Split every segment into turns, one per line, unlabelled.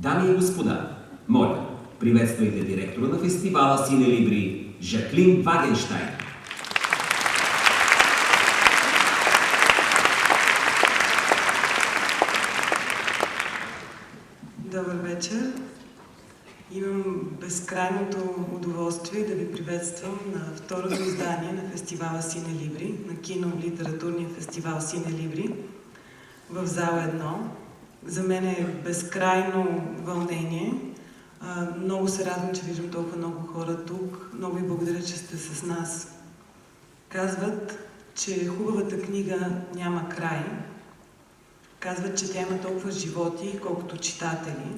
Дами и господа, моля, приветствайте директора на фестивала Сине Либри, Жаклин Вагенщайн.
Добър вечер. Имам безкрайното удоволствие да ви приветствам на второто издание на фестивала Сине Либри, на кино-литературния фестивал Сине Либри в зала 1. За мен е безкрайно вълнение. Много се радвам, че виждам толкова много хора тук. Много ви благодаря, че сте с нас. Казват, че хубавата книга няма край. Казват, че тя има толкова животи, колкото читатели.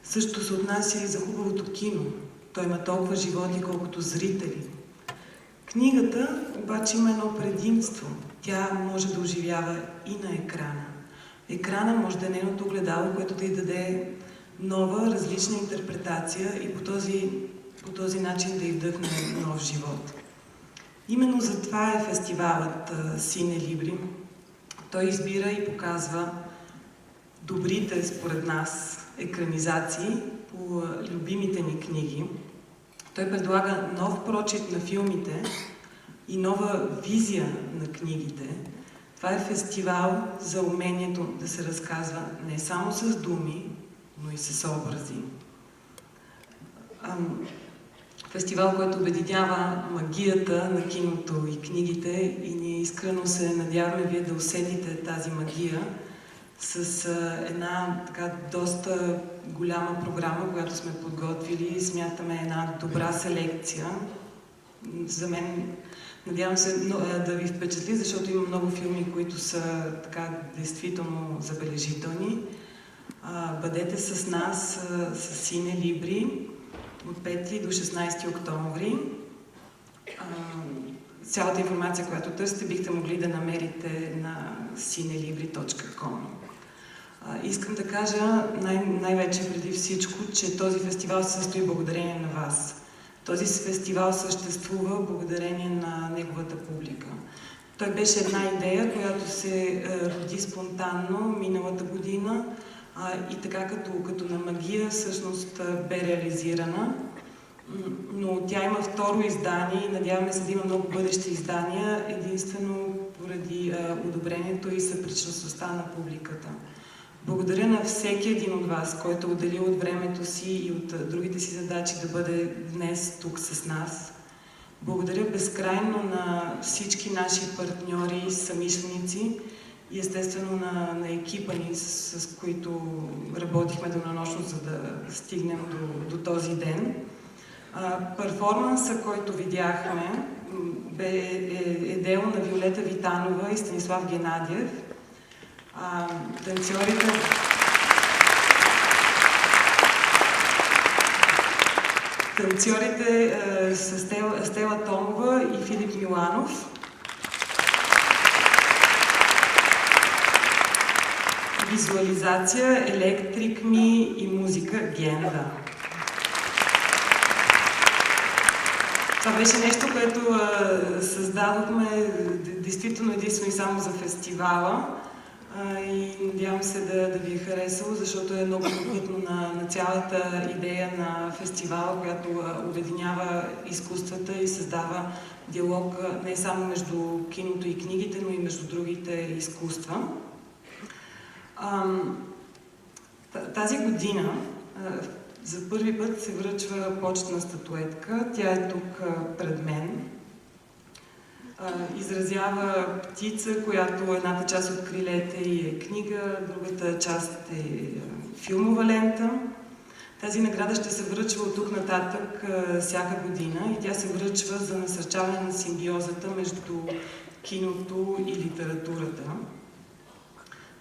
Също се отнася и за хубавото кино. Той има толкова животи, колкото зрители. Книгата обаче има едно предимство. Тя може да оживява и на екрана. Екрана може да е нейното огледало, което да й даде нова, различна интерпретация и по този начин да й вдъхне нов живот. Именно за това е фестивалът Сине Либри. Той избира и показва добрите, според нас, екранизации по любимите ни книги. Той предлага нов прочит на филмите и нова визия на книгите. Това е фестивал за умението да се разказва не само с думи, но и с образи. Фестивал, който обединява магията на киното и книгите, и ние искрено се надяваме вие да усетите тази магия с една така доста голяма програма, която сме подготвили. Смятаме една добра селекция. За мен, надявам се да ви впечатли, защото има много филми, които са така действително забележителни. Бъдете с нас, с Сине Либри, от 5 до 16 октомври. Цялата информация, която търсите, бихте могли да намерите на cinelibri.com. Искам да кажа най-вече преди всичко, че този фестивал се състои благодарение на вас. Този фестивал съществува благодарение на неговата публика. Той беше една идея, която се роди спонтанно миналата година и така като на магия всъщност бе реализирана. Но тя има второ издание и надяваме се да има много бъдещи издания, единствено поради одобрението и съпричастността на публиката. Благодаря на всеки един от вас, който отдели от времето си и от другите си задачи да бъде днес тук с нас. Благодаря безкрайно на всички наши партньори, съмишленици и естествено на екипа ни, с които работихме денонощно, за да стигнем до този ден. Перформанса, който видяхме, е дело на Виолета Витанова и Станислав Геннадиев. Танцорите са Стела Томова и Филип Миланов. Визуализация, електрик ми и музика Генда. Това беше нещо, което създадохме действително единствено и само за фестивала. И надявам се да ви е харесало, защото е много любопитно на цялата идея на фестивала, която обединява изкуствата и създава диалог не само между киното и книгите, но и между другите изкуства. Тази година за първи път се връчва почетна статуетка. Тя е тук пред мен. Изразява птица, която едната част от крилете ѝ е книга, другата част е филмова лента. Тази награда ще се връчва от тук нататък всяка година и тя се връчва за насърчаване на симбиозата между киното и литературата.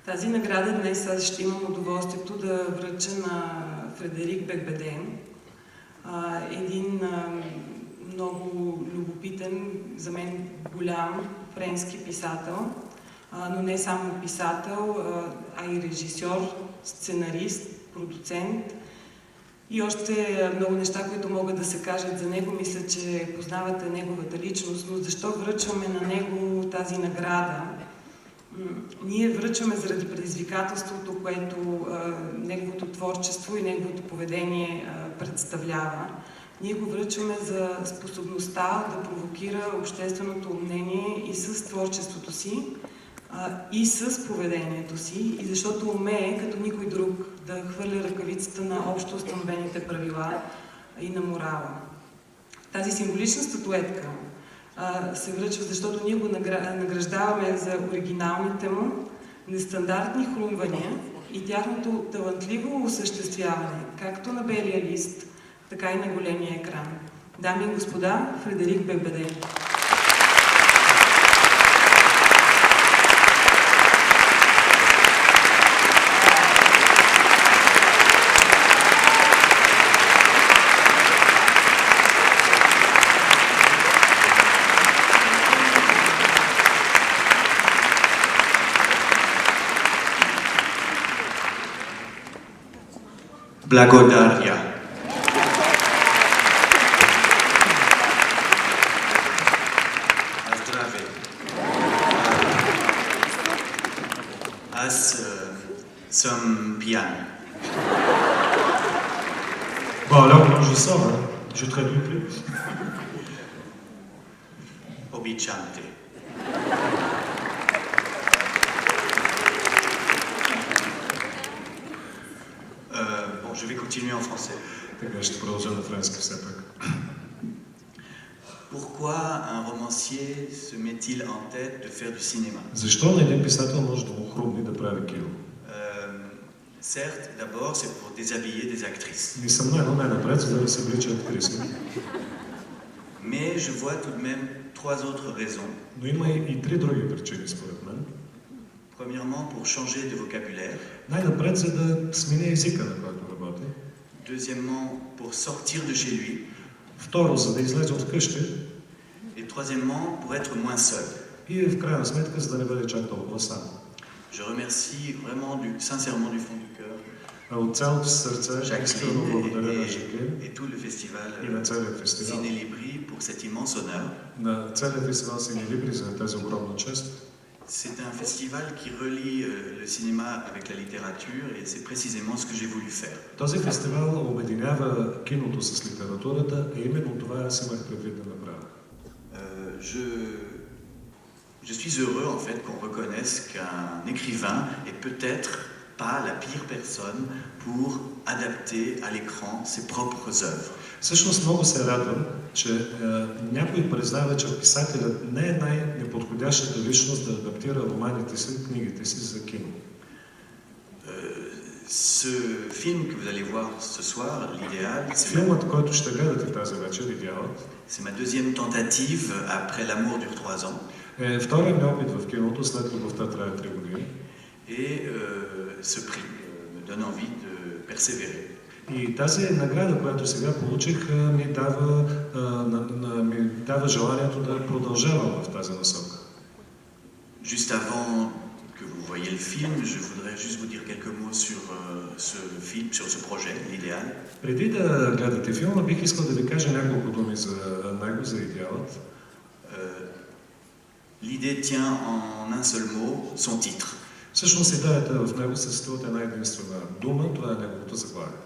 Тази награда днес аз ще имам удоволствието да връча на Фредерик Бекбеден, един много любопитен, за мен голям френски писател, но не само писател, а и режисьор, сценарист, продуцент и още много неща, които могат да се кажат за него. Мисля, че познавате неговата личност, но защо връчваме на него тази награда? Ние връчваме заради предизвикателството, което неговото творчество и неговото поведение представлява. Ние го връчваме за способността да провокира общественото мнение и с творчеството си, и с поведението си, и защото умее, като никой друг, да хвърля ръкавицата на общо установените правила и на морала. Тази символична статуетка се връчва, защото ние го награждаваме за оригиналните му, нестандартни хрумвания и тяхното талантливо осъществяване, както на белия лист, така и на големия екран. Дами и господа, Фредерик Бекбеде.
Благодаря. Здравей. Аз съм пиян.
Bon alors, moi je sors, hein. Je traduis plus.
Обичам те. Bon, je vais continuer en français.
Така ще продължа на френски все пак.
Pourquoi un romancier se met-il en tête de faire du cinéma?
Защо на един писател може да му хрумне да прави кино?
Certes, d'abord, c'est pour déshabiller des actrices.
Несъмнено най-напред, за да се облича актриси.
Mais je vois tout de même trois autres raisons.
Но има и три други причини, според мен.
Premièrement, pour changer de vocabulaire.
Най-напред, за да смени езика, на който работи.
Deuxièmement, pour sortir de chez lui.
Второ, за да излезе от къщи.
Et troisièmement, pour être moins seul.
И в крайна сметка, за да не бъде чак толкова сам.
Je remercie vraiment sincèrement du fond du cœur
От цялото сърце, искрено благодаря на Жаклин
et tout le festival
и на целият фестивал.
Ciné Libri pour cet immense honneur.
На целият фестивал Ciné Libri за тази огромна чест.
C'est un festival qui relie le cinéma avec la littérature et c'est précisément ce que j'ai voulu faire.
Този фестивал обединява киното с литературата, и именно това аз имах предвид да направя.
Je suis heureux en fait qu'on reconnaisse qu'un écrivain est peut-être pas la pire personne pour adapter à l'écran ses propres œuvres.
Всъщност много се радвам, че някой признава, че писателят не е най-неподходящата личност да адаптира романите си, книгите си за кино.
Ce film que vous allez voir ce soir, l'idéal,
Филмът, който ще гледате тази вечер, Идеалът,
c'est ma deuxième tentative après L'amour dure 3 ans.
е вторият ми опит в киното, след любовта трае 3 години.
Et ce prix me donne envie de persévérer.
И тази награда, която сега получих, ми дава желанието да продължавам в тази насока.
Juste avant que vous voyez le film, je voudrais juste vous dire quelques mots sur ce film, sur ce projet, l'idéal.
Преди да гледате филма, бих искал да ви кажа няколко думи за него, за Идеалът.
L'idée tient en un seul mot, son titre.
Всъщност идеята в него се състои от една единствена дума, това е неговото заглавие.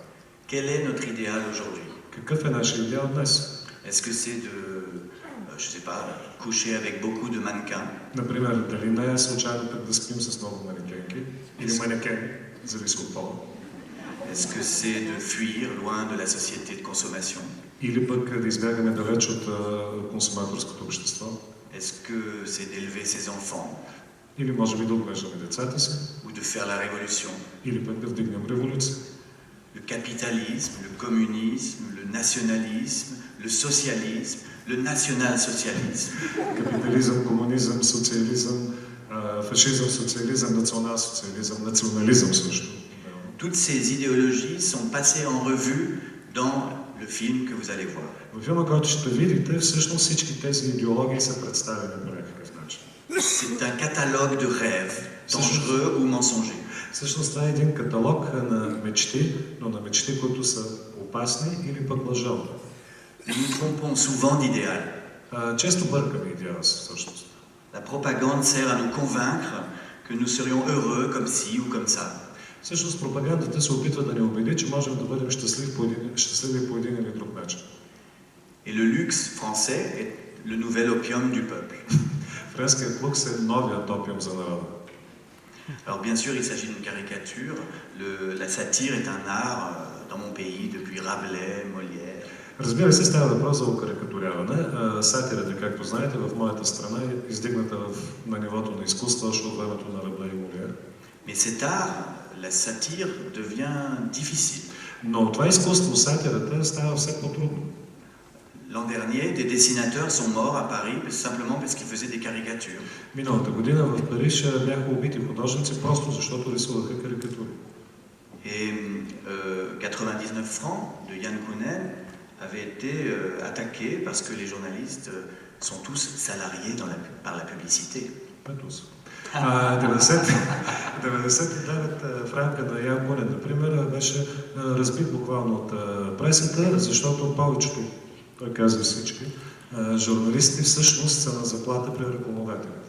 Quel est notre idéal aujourd'hui?
Какъв е нашия идеал днес?
Est-ce que c'est de, je sais pas, coucher avec beaucoup de mannequins?
Например, дали не е случайно пък да спим с много манекенки или манекени, зависи от пола.
Est-ce que c'est de fuir loin de la société de consommation?
Или пък да избягаме далеч от консуматорското общество?
Est-ce que c'est d'élever ses enfants?
Или може би да отглеждаме децата си?
Ou de faire la révolution?
Или пък да вдигнем революция?
Le capitalisme, le communisme, le nationalisme, le socialisme, le national-socialisme.
Капитализъм, комунизъм, социализъм, фашизъм, социализъм, национал-социализъм, национализъм също.
Toutes ces idéologies sont passées en revue dans le film que vous allez voir.
В филма, който ще видите, всъщност всички тези идеологии са представени по някакъв начин.
C'est un catalogue de rêves, dangereux ou mensongers.
Всъщност това е един каталог на мечти, но на мечти, които са опасни или пък лъжовни.
Nous trompons souvent d'idéal.
Често бъркаме идеала всъщност.
La propagande sert à nous convaincre que nous serions heureux comme ci ou comme ça.
Всъщност пропагандата се опитва да ни убеди, че можем да бъдем щастливи по един или друг начин.
Et le luxe français est le nouvel opium du peuple.
Френският лукс е новият опиум за народа.
Alors bien sûr, il s'agit d'une caricature. La satire est un art dans mon pays depuis Rabelais, Molière.
Разбира се, става въпрос за окарикатуряване. Сатирата, както знаете, в моята страна е издигната на нивото на изкуство още от времето на Рабле и Молиер.
Mais cet art, la satire, devient difficile.
Но това изкуство, сатирата, става все по-трудно.
L'an dernier, des dessinateurs sont morts à Paris simplement parce qu'ils faisaient des caricatures.
Миналата година в Париж бяха убити художници просто защото рисуваха карикатури.
Et 99 francs de Yann Kounen avait été attaqué parce que les journalistes sont tous salariés par la publicité. 99
франка на Ян Кунен, например, беше разбит буквално от пресата, защото повечето, той казва всички, журналисти всъщност са на заплата при рекламодателите.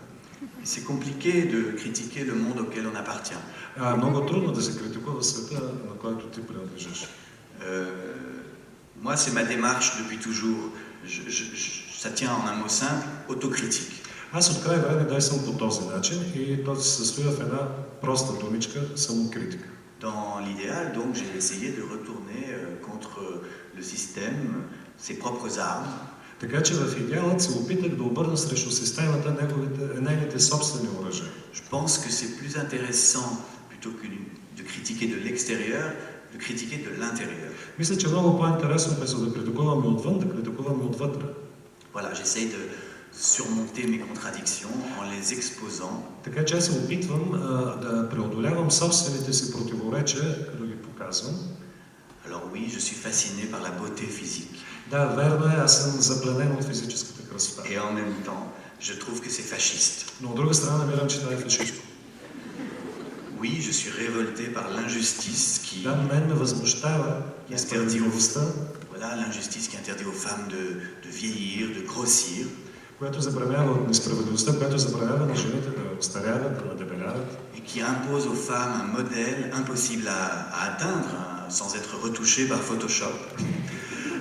C'est compliqué de critiquer le monde auquel on appartient.
Много трудно да се критикува света, на който ти принадлежиш.
Moi, c'est ma démarche depuis toujours. Ça tient en un mot simple, autocritique.
Аз от край време действам по този начин и то се състои в една проста думичка самокритика.
Dans l'idéal, donc, j'ai essayé de retourner contre le système ses propres armes.
Така че в идеалът се опитах да обърна срещу системата нейните собствени оръжия.
Je pense que c'est plus intéressant, plutôt que de critiquer de l'extérieur, de critiquer de l'intérieur.
Мисля, че много по-интересно вместо да критикуваме отвън, да критикуваме отвътре.
Voilà, j'essaye de surmonter mes contradictions en les exposant.
Така че аз се опитвам да преодолявам собствените си противоречия, като ги показвам.
Alors oui, je suis fasciné par la beauté physique.
Да, верно е, аз съм запленен от физическата красота.
Et en même temps, je trouve que c'est fasciste.
Но от друга страна намирам, че това е фашистко.
Oui, je suis révolté par l'injustice qui...
Да, мен ме възмущава несправедливостта.
Voilà, l'injustice qui interdit aux femmes de vieillir, de grossir.
Която забранява несправедливостта, която забранява на жените да остаряват, да надебеляват.
Et qui impose aux femmes un modèle impossible à atteindre sans être retouché par Photoshop.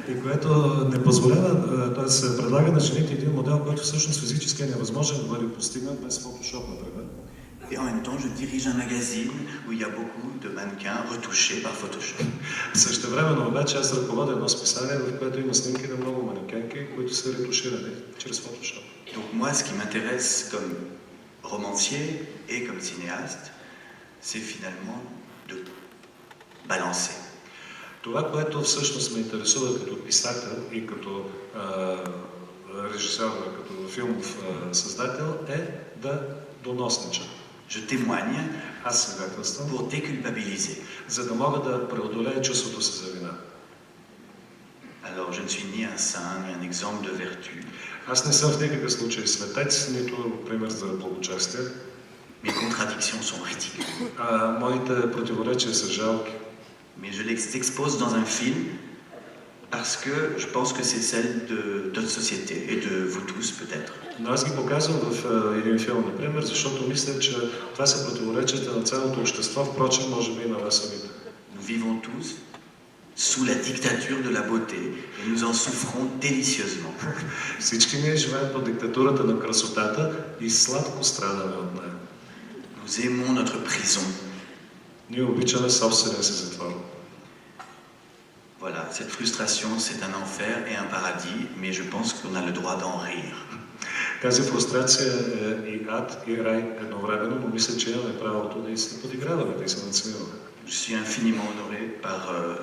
И което не позволява, т.е. предлага на жените един модел, който всъщност физически е невъзможен да бъде постигнат без Photoshop, например.
Et en même temps, je dirige un magazine où il y a beaucoup de mannequins retouchés par Photoshop.
Същевременно обаче аз ръководя едно списание, в което има снимки на много манекенки, които са ретуширани чрез Photoshop.
Donc moi, ce qui m'intéresse comme romancier et comme cinéaste, c'est finalement de balancer.
Това, което всъщност ме интересува като писател и като режисьор, като филмов създател, е да доноснича.
Je témoigne
Аз свидетелствам,
pour déculpabiliser.
за да мога да преодолея чувството си за вина.
Alors, je ne suis ni un saint, ni un exemple de vertu.
Аз не съм в никакъв случай светец, нито пример за благочестие.
Mes contradictions sont ridicules.
Моите противоречия са жалки.
Mais je les expose dans un film parce que je pense que c'est celle de notre société et de vous tous peut-être.
Но аз ги показвам в един филм, например, защото мисля, че това са противоречията на цялото общество, впрочем, може би и на вас самите.
Nous vivons tous sous la dictature de la beauté et nous en souffrons délicieusement.
Всички ние живеем под диктатурата на красотата и сладко страдаме от нея.
Nous aimons notre prison.
Ние обичаме собствения си затвор.
Voilà, cette frustration, c'est un enfer et un paradis, mais je pense qu'on a le droit d'en rire.
Тази фрустрация е и ад, и рай едновременно, но мисля, че имаме правото да и се подиграваме, да и се надсмиваме.
Je suis infiniment honoré par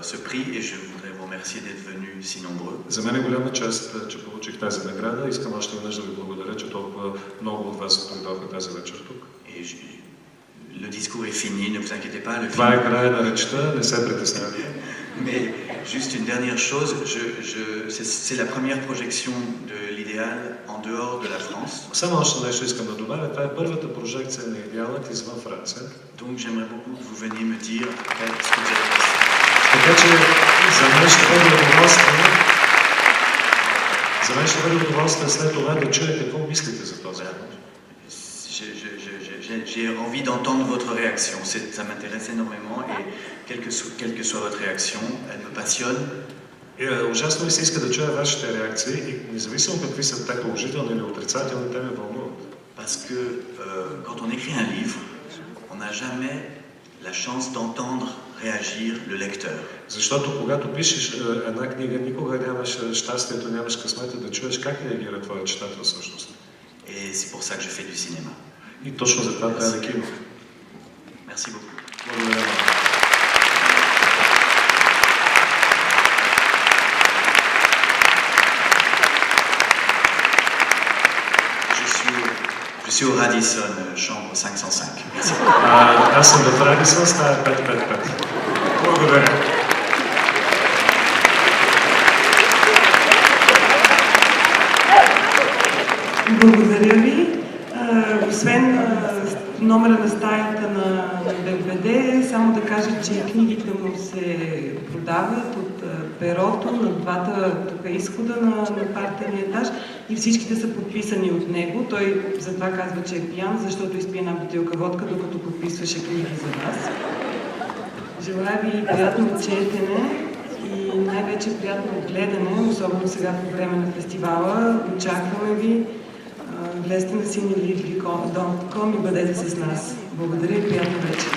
ce prix et je voudrais vous remercier d'être venus si nombreux.
За мен е голяма чест, че получих тази награда. Искам още веднъж да ви благодаря, че толкова много от вас дойдоха тази вечер тук.
Et le discours est fini, ne vous inquiétez pas. Le
Това е края на речта, не се притеснявайте.
Mais juste une dernière chose, c'est la première projection de l'idéal en dehors de la France.
Само още нещо искам да добавя. Това е първата прожекция на идеалът извън Франция.
Donc j'aimerais beaucoup que vous veniez me dire ce que vous avez pensé.
Така че за мен ще бъде удоволствие след това да чуя какво мислите за този.
J'ai envie d'entendre votre réaction. Ça m'intéresse énormément et quelle que soit votre réaction, elle me passionne.
И ужасно ми се иска да чуя вашите реакции и независимо какви са те положителни или отрицателни, те ме вълнуват.
Parce que quand on écrit un livre, on n'a jamais la chance d'entendre réagir le lecteur.
Защото когато пишеш една книга, никога нямаш щастието, нямаш късмета да чуеш как реагира твоя читател всъщност.
Et c'est pour ça que je fais du cinéma.
И точно за това трябва да кино.
Merci beaucoup.
Благодаря.
Je suis au Radisson, chambre 505. Merci.
Аз съм в Радисон, стая 555. Благодаря.
Благодаря ви. Освен номера на стаята на ББД, само да кажа, че книгите му се продават от перото на двата изхода на партения етаж и всичките са подписани от него. Той затова казва, че е пиян, защото изпие една бутилка водка, докато подписваше книги за вас. Желая ви приятно четене и най-вече приятно гледане, особено сега по време на фестивала. Очакваме ви. Влезте на cinelibri.com и бъдете с нас. Благодаря и приятна вечер.